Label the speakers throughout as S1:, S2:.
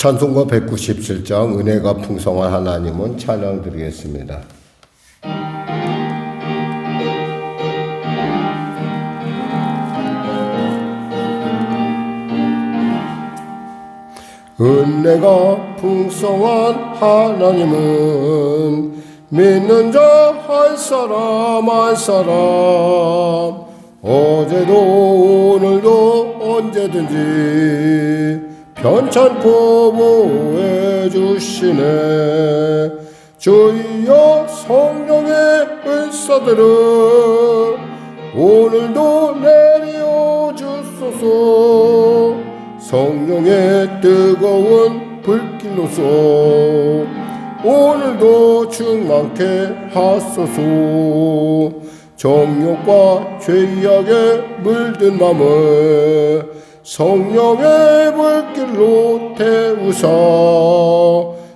S1: 찬송가 197장 은혜가 풍성한 하나님은 찬양 드리겠습니다. 은혜가 풍성한 하나님은 믿는 자 한 사람 한 사람 어제도 오늘도 언제든지 편찮고 보호해 주시네. 주여 성령의 은사들을 오늘도 내려 주소서. 성령의 뜨거운 불길로서 오늘도 충만케 하소서. 정욕과 죄악에 물든 맘을 성령의 불길로 태우사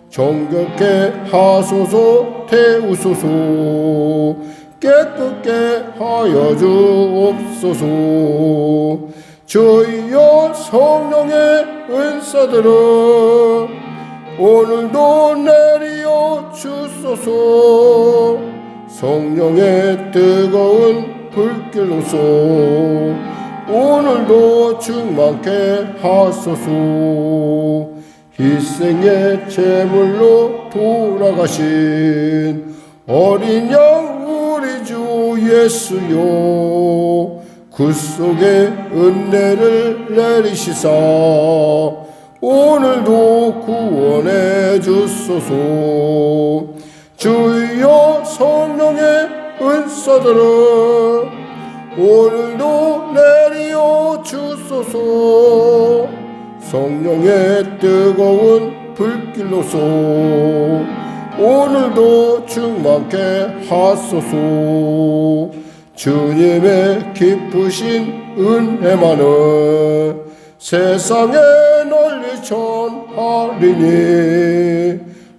S1: 정결케 하소서. 태우소서. 깨끗게 하여 주옵소서. 주여 성령의 은사들을 오늘도 내려 주소서. 성령의 뜨거운 불길로서 오늘도 충만케 하소서. 희생의 제물로 돌아가신 어린 양 우리 주 예수여, 그 속에 은혜를 내리시사 오늘도 구원해 주소서. 주여 성령의 은사들을 오늘도 내려 주소서. 성령의 뜨거운 불길로서 오늘도 충만케 하소서. 주님의 기쁘신 은혜만은 세상에 널리 전하리니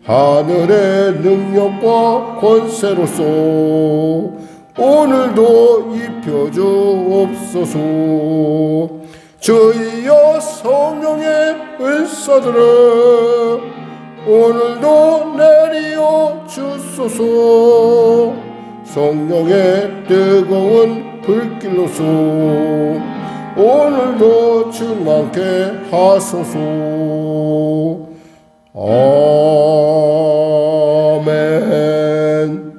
S1: 하늘의 능력과 권세로서 오늘도 입혀주옵소서. 주여 성령의 은사들을 오늘도 내려 주소서. 성령의 뜨거운 불길로서 오늘도 충만케 하소서. 아멘.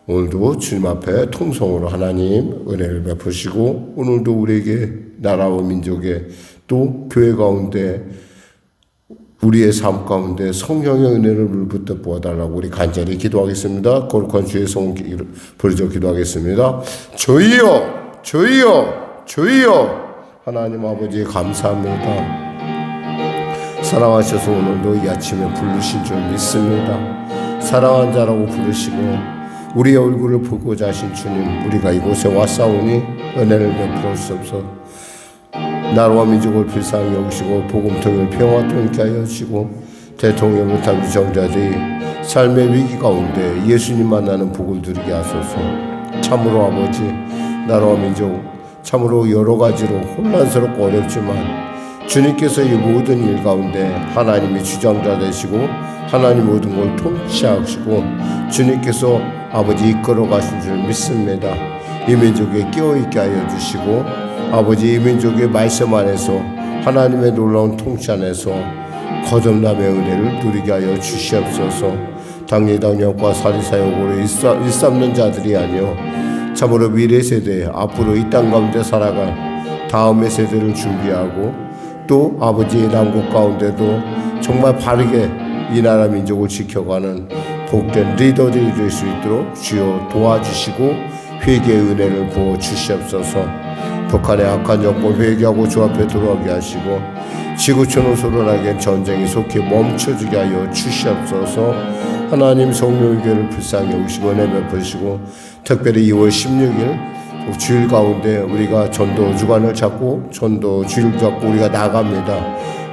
S1: 오늘도 주님 앞에 통성으로 하나님 은혜를 베푸시고 오늘도 우리에게 나라와 민족에 또 교회 가운데 우리의 삶 가운데 성령의 은혜를 물붓듯 부어달라고 우리 간절히 기도하겠습니다. 거룩한 주의 성을 부르짖어 기도하겠습니다. 주여 주여 주여. 하나님 아버지 감사합니다. 사랑하셔서 오늘도 이 아침에 부르신 줄 믿습니다. 사랑한 자라고 부르시고 우리의 얼굴을 보고자 하신 주님, 우리가 이곳에 왔사오니 은혜를 베풀었소서. 나라와 민족을 불쌍히 여기시고 복음통일 평화도 있게 하여 주시고 대통령을 다 위정자들이 삶의 위기 가운데 예수님 만나는 복을 누리게 하소서. 참으로 아버지, 나라와 민족 참으로 여러 가지로 혼란스럽고 어렵지만 주님께서 이 모든 일 가운데 하나님이 주장자 되시고 하나님 모든 걸 통치하시고 주님께서 아버지 이끌어 가신 줄 믿습니다. 이 민족에 깨어있게 하여 주시고 아버지 이 민족의 말씀 안에서 하나님의 놀라운 통치 안에서 거듭남의 은혜를 누리게 하여 주시옵소서. 당리당력과 사리사욕으로 일삼는 자들이 아니요 참으로 미래 세대 앞으로 이 땅 가운데 살아갈 다음의 세대를 준비하고 또 아버지의 남국 가운데도 정말 바르게 이 나라 민족을 지켜가는 복된 리더들이 될 수 있도록 주여 도와주시고 회개의 은혜를 부어 주시옵소서. 북한의 악한 정권 회개하고 주 앞에 들어가게 하시고 지구촌을 소란하게 전쟁이 속히 멈춰주게 하여 주시옵소서. 하나님 성령의 교회를 불쌍히 여기시고 은혜 베푸시고 특별히 2월 16일 주일 가운데 우리가 전도 주간을 잡고 전도 주일 잡고 우리가 나갑니다.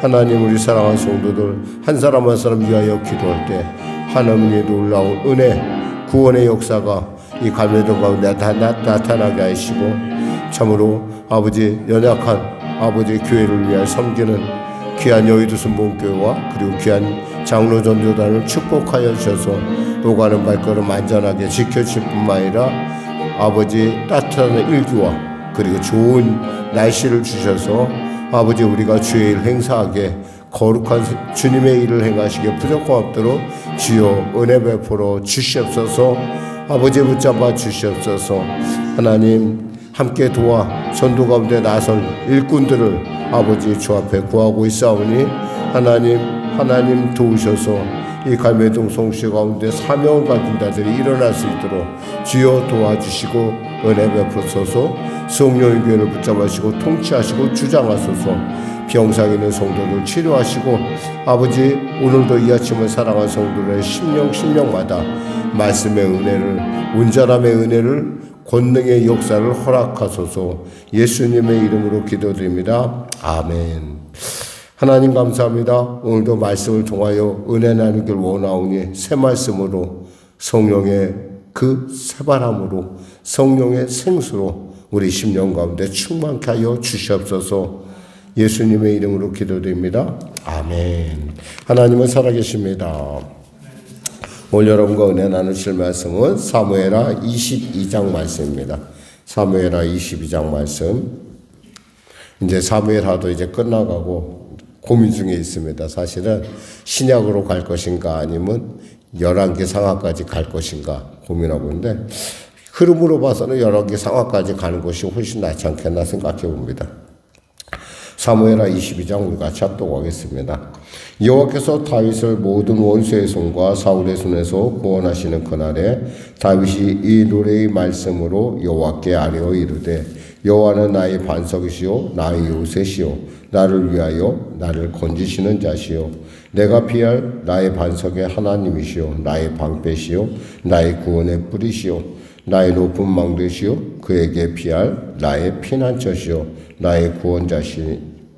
S1: 하나님 우리 사랑하는 성도들 한 사람 한 사람 위하여 기도할 때 하나님의 놀라운 은혜 구원의 역사가 이 갈매도 가운데 나타나게 하시고 참으로 아버지 연약한 아버지 교회를 위하여 섬기는 귀한 여의도 순복음교회와 그리고 귀한 장로 전도단을 축복하여 주셔서 오가는 발걸음 안전하게 지켜주실 뿐만 아니라 아버지 따뜻한 일기와 그리고 좋은 날씨를 주셔서 아버지 우리가 주의 일 행사하게 거룩한 주님의 일을 행하시기에 부족함 없도록 주여 은혜 베풀어 주시옵소서. 아버지 붙잡아 주시옵소서. 하나님 함께 도와 전도 가운데 나설 일꾼들을 아버지 주 앞에 구하고 있사오니 하나님 도우셔서 이 갈매동 성시 가운데 사명을 가진 자들이 일어날 수 있도록 주여 도와주시고 은혜 베푸소서. 성령의 교회를 붙잡으시고 통치하시고 주장하소서. 병상 있는 성도들 치료하시고 아버지 오늘도 이 아침을 사랑한 성도들의 심령마다 말씀의 은혜를 온전함의 은혜를 권능의 역사를 허락하소서. 예수님의 이름으로 기도드립니다. 아멘. 하나님 감사합니다. 오늘도 말씀을 통하여 은혜 나누길 원하오니 새 말씀으로 성령의 그 새바람으로 성령의 생수로 우리 심령 가운데 충만케 하여 주시옵소서. 예수님의 이름으로 기도드립니다. 아멘. 하나님은 살아계십니다. 오늘 여러분과 은혜 나누실 말씀은 사무엘하 22장 말씀입니다. 사무엘하 22장 말씀. 이제 사무엘하도 이제 끝나가고 고민 중에 있습니다. 사실은 신약으로 갈 것인가 아니면 11개 상하까지 갈 것인가 고민하고 있는데 흐름으로 봐서는 11개 상하까지 가는 것이 훨씬 낫지 않겠나 생각해 봅니다. 사무엘하 22장 우리 같이 합독하겠습니다. 여호와께서 다윗을 모든 원수의 손과 사울의 손에서 구원하시는 그날에 다윗이 이 노래의 말씀으로 여호와께 아뢰어 이르되 여호와는 나의 반석이시요 나의 요새시요 나를 위하여 나를 건지시는 자시요 내가 피할 나의 반석의 하나님이시요 나의 방패시요 나의 구원의 뿌리시요 나의 높은 망대시요 그에게 피할 나의 피난처시요 나의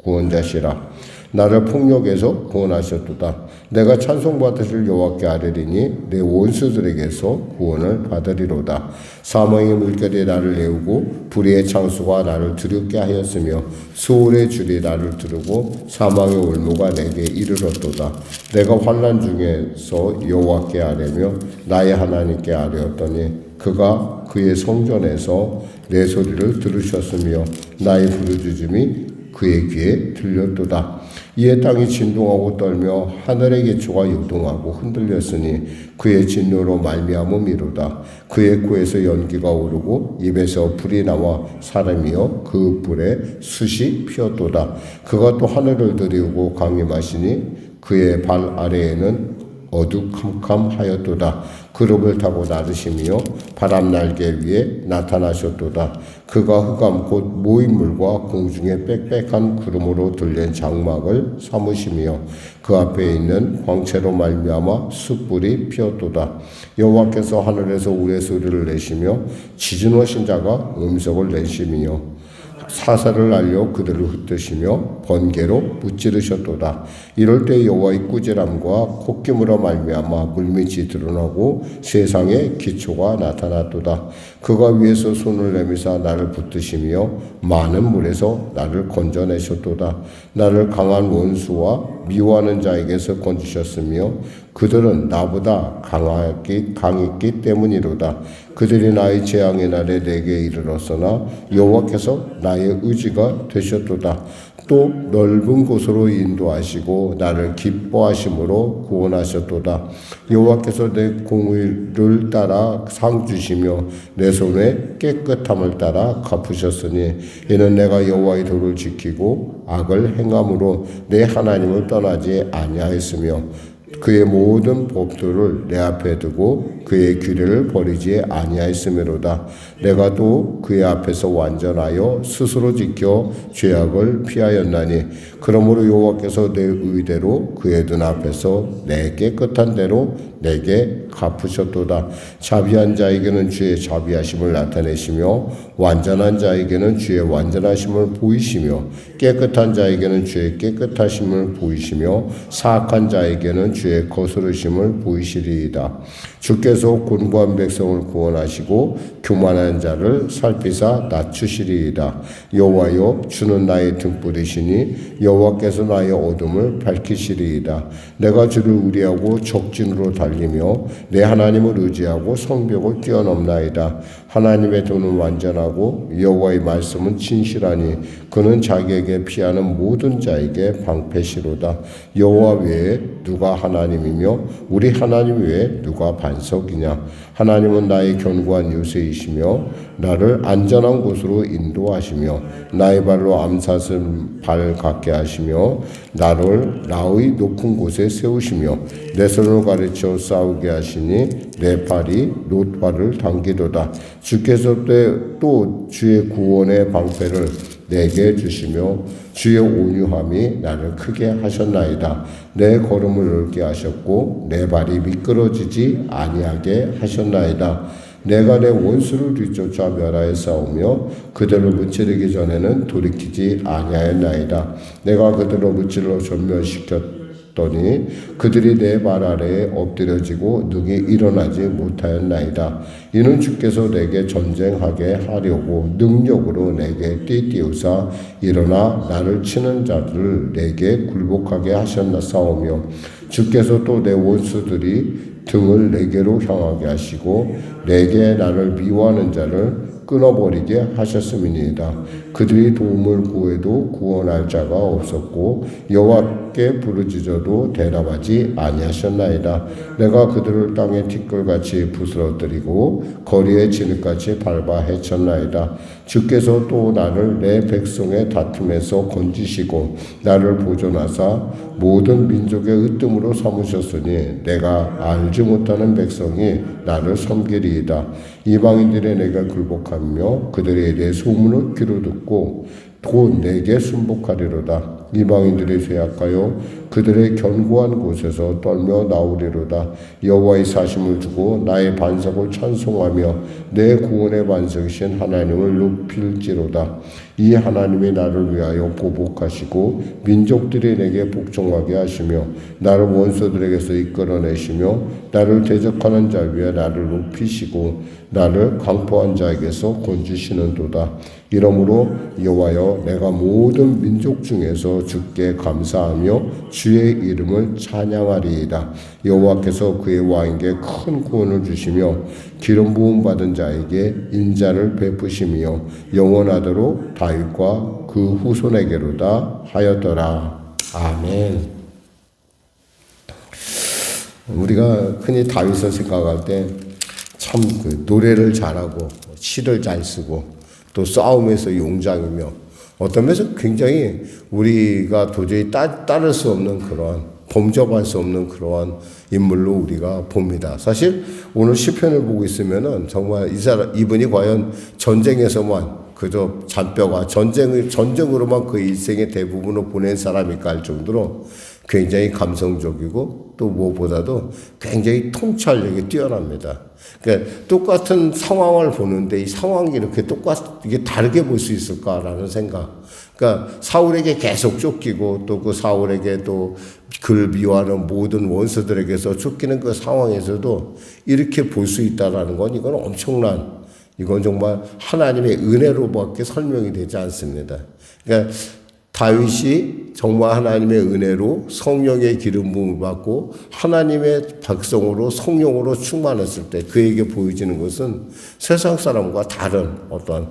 S1: 구원자시라. 나를 폭력에서 구원하셨도다. 내가 찬송받으실 여호와께 아뢰리니 내 원수들에게서 구원을 받으리로다. 사망의 물결이 나를 내우고 불의의 창수가 나를 두렵게 하였으며 수월의 줄이 나를 두르고 사망의 올무가 내게 이르렀도다. 내가 환난 중에서 여호와께 아뢰며 나의 하나님께 아뢰었더니 그가 그의 성전에서 내 소리를 들으셨으며 나의 부르짖음이 그의 귀에 들렸도다. 이에 땅이 진동하고 떨며 하늘의 기초가 요동하고 흔들렸으니 그의 진노로 말미암음이로다. 그의 코에서 연기가 오르고 입에서 불이 나와 사람이여 그 불에 숯이 피었도다. 그가 또 하늘을 들이우고 강림하시니 그의 발 아래에는 어두캄캄하였도다. 그룹을 타고 나르시며 바람 날개 위에 나타나셨도다. 그가 흑암 곧 모인물과 공중에 빽빽한 구름으로 들린 장막을 삼으시며 그 앞에 있는 광채로 말미암아 숯불이 피었도다. 여호와께서 하늘에서 우레소리를 내시며 지진하신 자가 음성을 내시며 사사를 알려 그들을 흩으시며 번개로 무찌르셨도다. 이럴 때 여호와의 꾸지람과 콧기물어 말미암아 물밑이 드러나고 세상에 기초가 나타났도다. 그가 위에서 손을 내미사 나를 붙드시며 많은 물에서 나를 건져내셨도다. 나를 강한 원수와 미워하는 자에게서 건지셨으며 그들은 나보다 강했기 때문이로다. 그들이 나의 재앙의 날에 내게 이르렀으나 여호와께서 나의 의지가 되셨도다. 또 넓은 곳으로 인도하시고 나를 기뻐하심으로 구원하셨도다. 여호와께서 내 공의를 따라 상 주시며 내 손의 깨끗함을 따라 갚으셨으니 이는 내가 여호와의 도를 지키고 악을 행함으로 내 하나님을 떠나지 아니하였으며 그의 모든 법도를 내 앞에 두고 그의 규례를 버리지 아니하였음이로다. 내가 또 그의 앞에서 완전하여 스스로 지켜 죄악을 피하였나니 그러므로 여호와께서 내 의대로 그의 눈앞에서 내 깨끗한 대로 내게 갚으셨도다. 자비한 자에게는 주의 자비하심을 나타내시며 완전한 자에게는 주의 완전하심을 보이시며 깨끗한 자에게는 주의 깨끗하심을 보이시며 사악한 자에게는 주의 거스르심을 보이시리이다. 주께서 곤고한 백성을 구원하시고 교만한 자를 살피사 낮추시리이다. 여호와여, 주는 나의 등불이시니 여호와께서 나의 어둠을 밝히시리이다. 내가 주를 의뢰하고 적진으로 달리며 내 하나님을 의지하고 성벽을 뛰어넘나이다. 하나님의 도는 완전하고 여호와의 말씀은 진실하니 그는 자기에게 피하는 모든 자에게 방패시로다. 여호와 외에 누가 하나님이며 우리 하나님 외에 누가 반석이냐. 하나님은 나의 견고한 요새이시며 나를 안전한 곳으로 인도하시며 나의 발로 암사슬 발 같게 하시며 나를 나의 높은 곳에 세우시며 내 손을 가르쳐 싸우게 하시니 내 팔이 놋발을 당기도다. 주께서 또 주의 구원의 방패를 내게 주시며 주의 온유함이 나를 크게 하셨나이다. 내 걸음을 넓게 하셨고 내 발이 미끄러지지 아니하게 하셨나이다. 내가 내 원수를 뒤쫓아 멸하여 싸우며 그들을 무찌르기 전에는 돌이키지 아니하였나이다. 내가 그들을 무찔러 전멸시켰더니 그들이 내 발 아래에 엎드려지고 능히 일어나지 못하였나이다. 이는 주께서 내게 전쟁하게 하려고 능력으로 내게 띠띠우사 일어나 나를 치는 자들을 내게 굴복하게 하셨사오며 주께서 또 내 원수들이 등을 내게로 향하게 하시고 내게 나를 미워하는 자를 끊어버리게 하셨음이니이다. 그들이 도움을 구해도 구원할 자가 없었고 여호와께 부르짖어도 대답하지 아니하셨나이다. 내가 그들을 땅에 티끌같이 부스러뜨리고 거리에 진흙같이 밟아 헤쳤나이다. 주께서 또 나를 내 백성의 다툼에서 건지시고 나를 보존하사 모든 민족의 으뜸으로 삼으셨으니 내가 알지 못하는 백성이 나를 섬기리이다. 이방인들이 내게 굴복하며 그들이 내 소문을 귀로 듣고 곧 내게 순복하리로다. 이방인들이 죄악하여 그들의 견고한 곳에서 떨며 나오리로다. 여호와의 사심을 두고 나의 반석을 찬송하며 내 구원의 반석이신 하나님을 높일지로다. 이 하나님이 나를 위하여 보복하시고 민족들이 내게 복종하게 하시며 나를 원수들에게서 이끌어내시며 나를 대적하는 자 위에 나를 높이시고 나를 강포한 자에게서 건지시는도다. 이러므로 여호와여, 내가 모든 민족 중에서 주께 감사하며 주의 이름을 찬양하리이다. 여호와께서 그의 왕에게 큰 구원을 주시며 기름 부음 받은 자에게 인자를 베푸시며 영원하도록 다윗과 그 후손에게로다 하였더라. 아멘. 우리가 흔히 다윗을 생각할 때 참 노래를 잘하고 시를 잘 쓰고 또 싸움에서 용장이며 어떤 면에서 굉장히 우리가 도저히 따를 수 없는 그런 범접할 수 없는 그러한 인물로 우리가 봅니다. 사실 오늘 시편을 보고 있으면은 정말 이분이 과연 전쟁에서만 그저 잔뼈가 전쟁으로만 그 일생의 대부분을 보낸 사람일까 할 정도로 굉장히 감성적이고 또 무엇보다도 굉장히 통찰력이 뛰어납니다. 그러니까 똑같은 상황을 보는데 이 상황이 이렇게 이게 다르게 볼 수 있을까라는 생각. 그러니까 사울에게 계속 쫓기고 또 그 사울에게 또 그를 미워하는 모든 원수들에게서 쫓기는 그 상황에서도 이렇게 볼 수 있다라는 건 이건 엄청난, 이건 정말 하나님의 은혜로밖에 설명이 되지 않습니다. 그러니까 다윗이 정말 하나님의 은혜로 성령의 기름 부음을 받고 하나님의 백성으로 성령으로 충만했을 때 그에게 보여지는 것은 세상 사람과 다른 어떤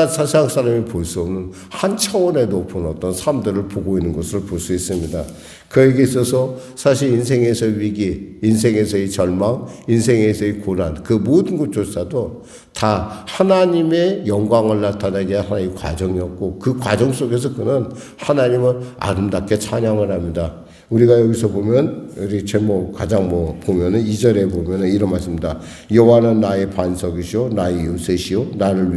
S1: 세상 사람이 볼 수 없는 한 차원의 높은 어떤 삶들을 보고 있는 것을 볼 수 있습니다. 그에게 있어서 사실 인생에서의 위기, 인생에서의 절망, 인생에서의 고난, 그 모든 것조차도 다 하나님의 영광을 나타내게 하나의 과정이었고 그 과정 속에서 그는 하나님을 아름답게 찬양을 합니다. 우리가 여기서 보면 우리 제목 가장 보면은 2절에 보면은 이런 말씀입니다. 여호와는 나의 반석이시오 나의 요새시오 나를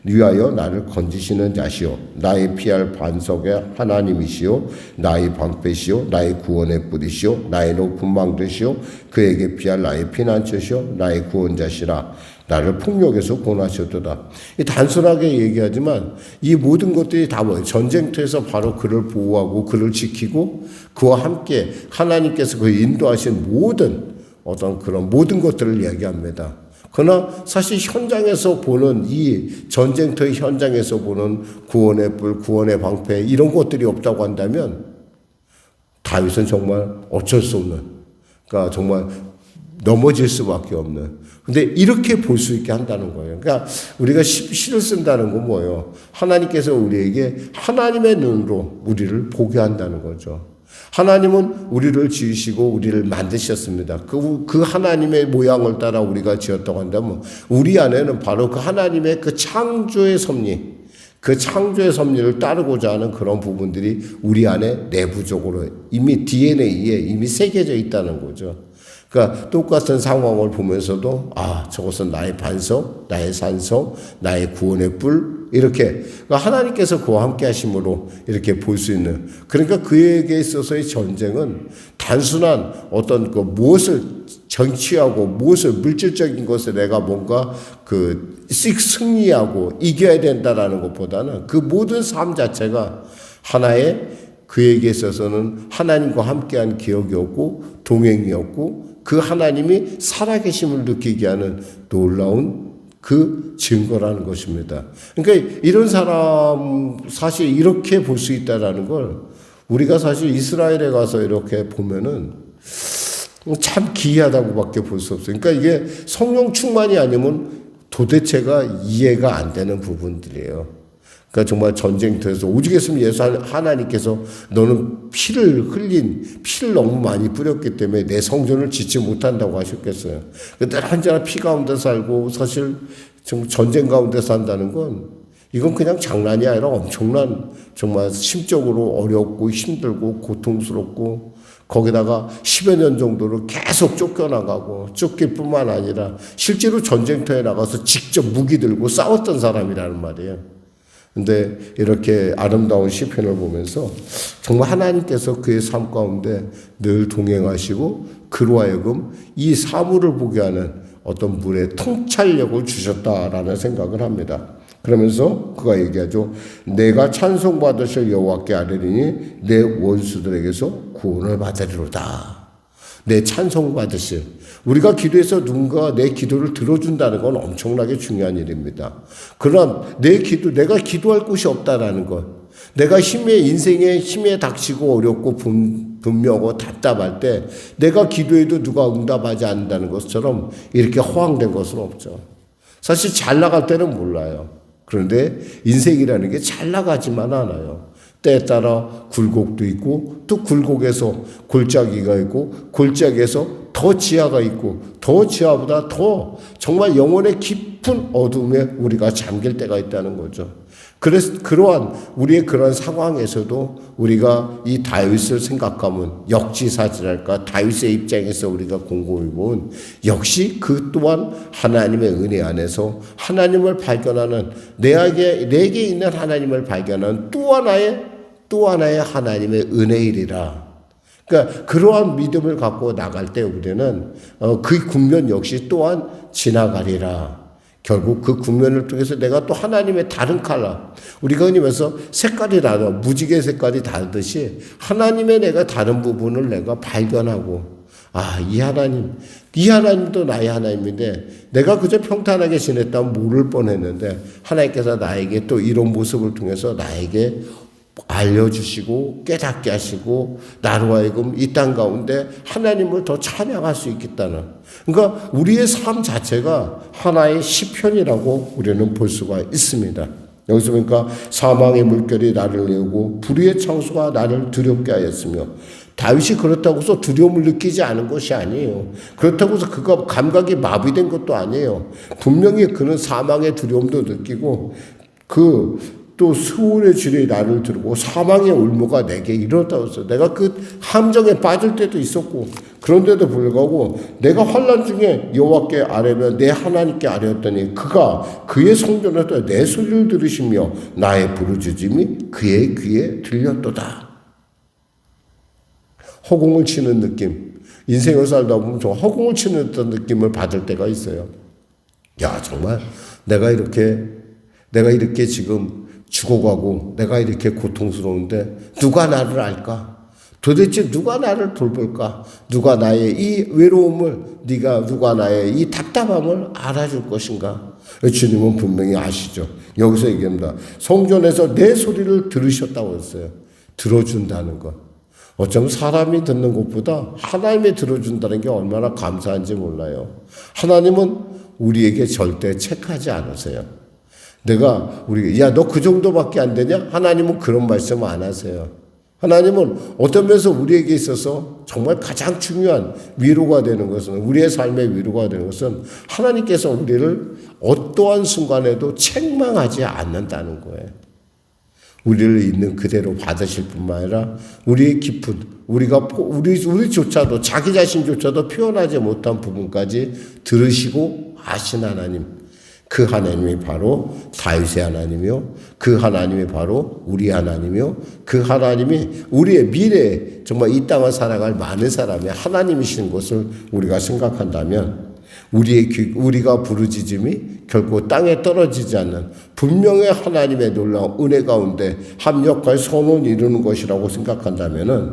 S1: 위하여 나를 건지시는 자시오 나의 피할 반석의 하나님이시오 나의 방패시오 나의 구원의 뿌리시오 나의 높은 망대시오 그에게 피할 나의 피난처시오 나의 구원자시라 나를 폭력에서 구원하셨도다. 단순하게 얘기하지만 이 모든 것들이 다 뭐예요? 전쟁터에서 바로 그를 보호하고 그를 지키고 그와 함께 하나님께서 그 인도하신 모든 어떤 그런 모든 것들을 이야기합니다. 그러나 사실 현장에서 보는 이 전쟁터의 현장에서 보는 구원의 뿔, 구원의 방패 이런 것들이 없다고 한다면 다윗은 정말 어쩔 수 없는, 그러니까 정말 넘어질 수밖에 없는. 근데 이렇게 볼 수 있게 한다는 거예요. 그러니까 우리가 시를 쓴다는 건 뭐예요? 하나님께서 우리에게 하나님의 눈으로 우리를 보게 한다는 거죠. 하나님은 우리를 지으시고 우리를 만드셨습니다. 그 하나님의 모양을 따라 우리가 지었다고 한다면 우리 안에는 바로 그 하나님의 그 창조의 섭리, 그 창조의 섭리를 따르고자 하는 그런 부분들이 우리 안에 내부적으로 이미 DNA에 이미 새겨져 있다는 거죠. 그러니까 똑같은 상황을 보면서도 저것은 나의 반석, 나의 산석, 나의 구원의 뿔 이렇게 그러니까 하나님께서 그와 함께 하심으로 이렇게 볼 수 있는, 그러니까 그에게 있어서의 전쟁은 단순한 어떤 그 무엇을 정치하고 무엇을 물질적인 것을 내가 뭔가 승리하고 이겨야 된다라는 것보다는 그 모든 삶 자체가 하나의 그에게 있어서는 하나님과 함께한 기억이었고 동행이었고 그 하나님이 살아계심을 느끼게 하는 놀라운 그 증거라는 것입니다. 그러니까 이런 사람 사실 이렇게 볼 수 있다라는 걸 우리가 사실 이스라엘에 가서 이렇게 보면은 참 기이하다고밖에 볼 수 없어요. 그러니까 이게 성령 충만이 아니면 도대체가 이해가 안 되는 부분들이에요. 그러니까 정말 전쟁터에서 오직 했으면 예수 하나님께서 너는 피를 너무 많이 뿌렸기 때문에 내 성전을 짓지 못한다고 하셨겠어요. 늘 한자나 피 가운데 살고 사실 전쟁 가운데 산다는 건 이건 그냥 장난이 아니라 엄청난 정말 심적으로 어렵고 힘들고 고통스럽고 거기다가 10여 년 정도를 계속 쫓겨나가고 쫓길 뿐만 아니라 실제로 전쟁터에 나가서 직접 무기 들고 싸웠던 사람이라는 말이에요. 근데 이렇게 아름다운 시편을 보면서 정말 하나님께서 그의 삶 가운데 늘 동행하시고 그로 하여금 이 사물을 보게 하는 어떤 분의 통찰력을 주셨다라는 생각을 합니다. 그러면서 그가 얘기하죠. 내가 찬송받으실 여호와께 아뢰리니 내 원수들에게서 구원을 받으리로다. 내 찬송받으실, 우리가 기도해서 누군가 내 기도를 들어준다는 건 엄청나게 중요한 일입니다. 그러나 내가 기도할 곳이 없다라는 것, 내가 인생에 힘에 닥치고 어렵고 분명하고 답답할 때 내가 기도해도 누가 응답하지 않는다는 것처럼 이렇게 허황된 것은 없죠. 사실 잘 나갈 때는 몰라요. 그런데 인생이라는 게 잘 나가지만 않아요. 때에 따라 굴곡도 있고 또 굴곡에서 골짜기가 있고 골짜기에서 더 지하가 있고 더 지하보다 더 정말 영혼의 깊은 어둠에 우리가 잠길 때가 있다는 거죠. 그래서 그러한 우리의 그런 상황에서도 우리가 이 다윗을 생각하면 역지사지랄까 다윗의 입장에서 우리가 곰곰이 보면 역시 그 또한 하나님의 은혜 안에서 하나님을 발견하는 내게 있는 하나님을 발견하는 또 하나의 하나님의 은혜이리라. 그러니까 그러한 믿음을 갖고 나갈 때 우리는 그 국면 역시 또한 지나가리라. 결국 그 국면을 통해서 내가 또 하나님의 다른 컬러, 우리가 흔히 말해서 색깔이 다르다, 무지개 색깔이 다르듯이 하나님의 내가 다른 부분을 내가 발견하고 이 하나님도 나의 하나님인데 내가 그저 평탄하게 지냈다면 모를 뻔했는데 하나님께서 나에게 또 이런 모습을 통해서 나에게 알려주시고 깨닫게 하시고 나로 하여금 이 땅 가운데 하나님을 더 찬양할 수 있겠다는, 그러니까 우리의 삶 자체가 하나의 시편이라고 우리는 볼 수가 있습니다. 여기서 보니까 사망의 물결이 나를 내오고 불의의 창수가 나를 두렵게 하였으며, 다윗이 그렇다고 해서 두려움을 느끼지 않은 것이 아니에요. 그렇다고 해서 그가 감각이 마비된 것도 아니에요. 분명히 그는 사망의 두려움도 느끼고 또 스올의 줄이 나를 들고 사망의 올무가 내게 이르렀다고 했어요. 내가 그 함정에 빠질 때도 있었고 그런데도 불구하고 내가 환난 중에 여호와께 아뢰며 내 하나님께 아뢰었더니 그가 그의 성전에서 내 소리를 들으시며 나의 부르짖음이 그의 귀에 들렸도다. 허공을 치는 느낌, 인생을 살다 보면 좀 허공을 치는 듯한 느낌을 받을 때가 있어요. 야, 정말 내가 이렇게 지금 죽어가고 내가 이렇게 고통스러운데 누가 나를 알까? 도대체 누가 나를 돌볼까? 누가 나의 이 외로움을, 누가 나의 이 답답함을 알아줄 것인가? 주님은 분명히 아시죠. 여기서 얘기합니다. 성전에서 내 소리를 들으셨다고 했어요. 들어준다는 것. 어쩌면 사람이 듣는 것보다 하나님이 들어준다는 게 얼마나 감사한지 몰라요. 하나님은 우리에게 절대 체크하지 않으세요. 야, 너 그 정도밖에 안 되냐? 하나님은 그런 말씀 안 하세요. 하나님은 어떤 면에서 우리에게 있어서 정말 가장 중요한 위로가 되는 것은, 우리의 삶의 위로가 되는 것은 하나님께서 우리를 어떠한 순간에도 책망하지 않는다는 거예요. 우리를 있는 그대로 받으실 뿐만 아니라 우리의 깊은, 우리조차도, 자기 자신조차도 표현하지 못한 부분까지 들으시고 아신 하나님. 그 하나님이 바로 다윗의 하나님이요, 그 하나님이 바로 우리 하나님이요, 그 하나님이 우리의 미래에 정말 이 땅을 살아갈 많은 사람의 하나님이신 것을 우리가 생각한다면 우리가 부르짖음이 결코 땅에 떨어지지 않는 분명히 하나님의 놀라운 은혜 가운데 합력할 선을 이루는 것이라고 생각한다면은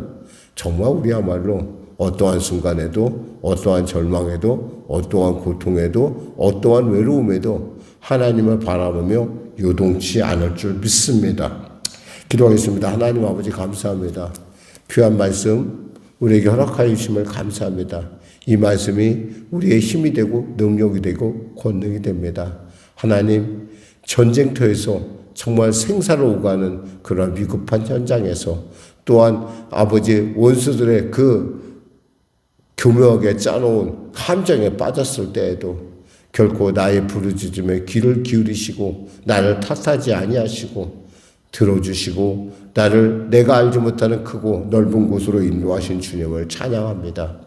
S1: 정말 우리야말로 어떠한 순간에도, 어떠한 절망에도, 어떠한 고통에도, 어떠한 외로움에도 하나님을 바라보며 요동치 않을 줄 믿습니다. 기도하겠습니다. 하나님 아버지 감사합니다. 귀한 말씀 우리에게 허락하여 주심을 감사합니다. 이 말씀이 우리의 힘이 되고 능력이 되고 권능이 됩니다. 하나님, 전쟁터에서 정말 생사를 오가는 그런 위급한 현장에서 또한 아버지 원수들의 그 교묘하게 짜놓은 함정에 빠졌을 때에도 결코 나의 부르짖음에 귀를 기울이시고 나를 탓하지 아니하시고 들어주시고 나를 내가 알지 못하는 크고 넓은 곳으로 인도하신 주님을 찬양합니다.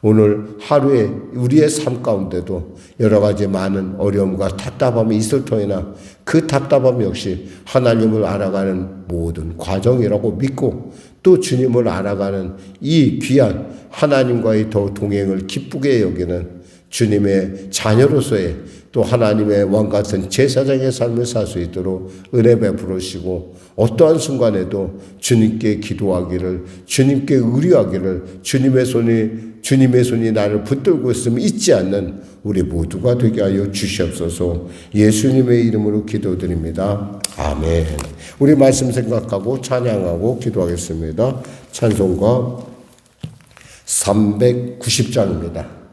S1: 오늘 하루에 우리의 삶 가운데도 여러 가지 많은 어려움과 답답함이 있을 터이나 그 답답함 역시 하나님을 알아가는 모든 과정이라고 믿고 또 주님을 알아가는 이 귀한 하나님과의 더 동행을 기쁘게 여기는 주님의 자녀로서의 또 하나님의 왕 같은 제사장의 삶을 살 수 있도록 은혜 베풀으시고 어떠한 순간에도 주님께 기도하기를, 주님께 의뢰하기를, 주님의 손이 나를 붙들고 있음을 잊지 않는 우리 모두가 되게 하여 주시옵소서. 예수님의 이름으로 기도드립니다. 아멘. 우리 말씀 생각하고 찬양하고 기도하겠습니다. 찬송가 390장입니다.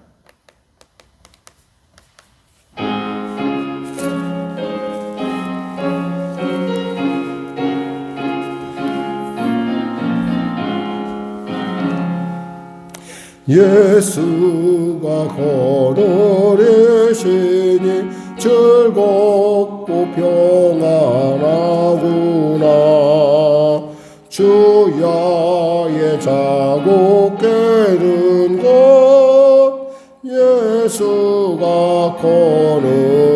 S1: 예수가 걸어내시니 즐겁고 평안하구나. 주야의 자고 깨는 것 예수가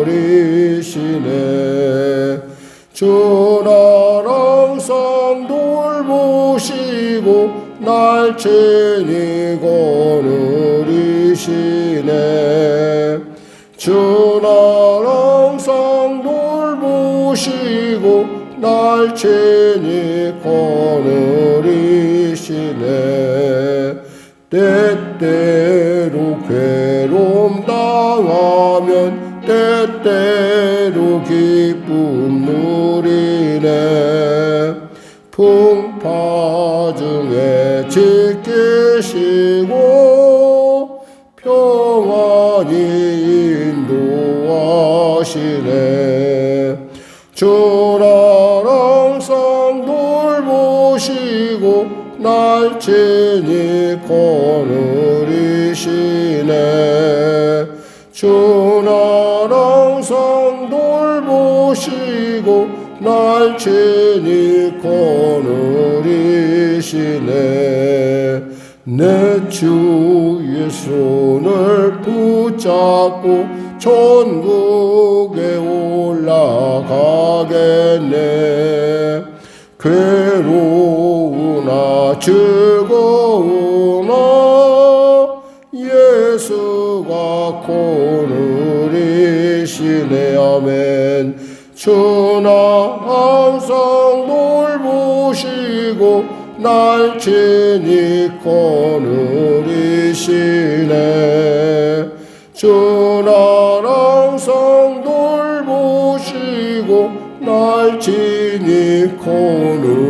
S1: 거느리시네. 주날 항상 돌보시고 날 친히 거느리시네. 주날 항상 돌보시고 날 친히 거느리시네. 때때로 괴로움 당하면 때때로 기쁨 누리네. 풍파 중에 지키시고 평안히 인도하시네. 주날 항상 돌보시고 날 친히 거느리시네. 주날 항상 돌보시고 날 친히 거느리시네. 내 주의 손을 붙잡고 천국에 올라가겠네. 괴로우나 즐거우나 예수가 거느리시네. 아멘. 주나 항상 돌보시고 날 친히 거느리시네. 주나 항상 돌보시고 날 친히 거느리시네.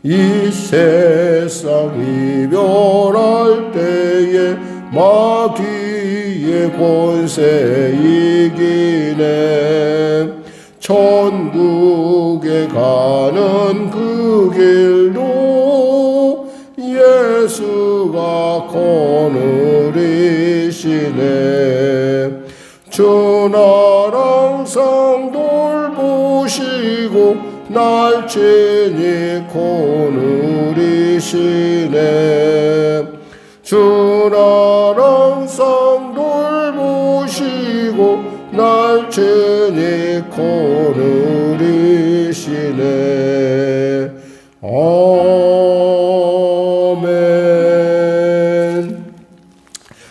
S1: 이 세상 이별할 때에 마귀의 권세 이기네. 천국에 가는 그 길도 예수가 거느리시네. 주나 항상 돌보시고 날 친히 거느리시네. 주나 항상 돌보시고 날 친히 거느리시네. 아멘.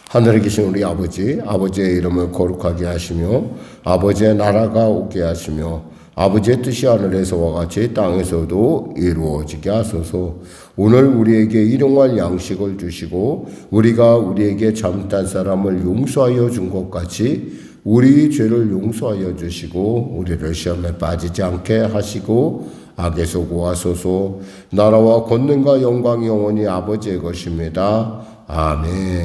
S1: 하늘에 계신 우리 아버지, 아버지의 이름을 거룩하게 하시며 아버지의 나라가 오게 하시며 아버지의 뜻이 하늘에서와 같이 땅에서도 이루어지게 하소서. 오늘 우리에게 일용할 양식을 주시고 우리가 우리에게 잘못한 사람을 용서하여 준 것 같이 우리 죄를 용서하여 주시고 우리를 시험에 빠지지 않게 하시고 악에서 구하소서. 나라와 권능과 영광이 영원히 아버지의 것입니다. 아멘.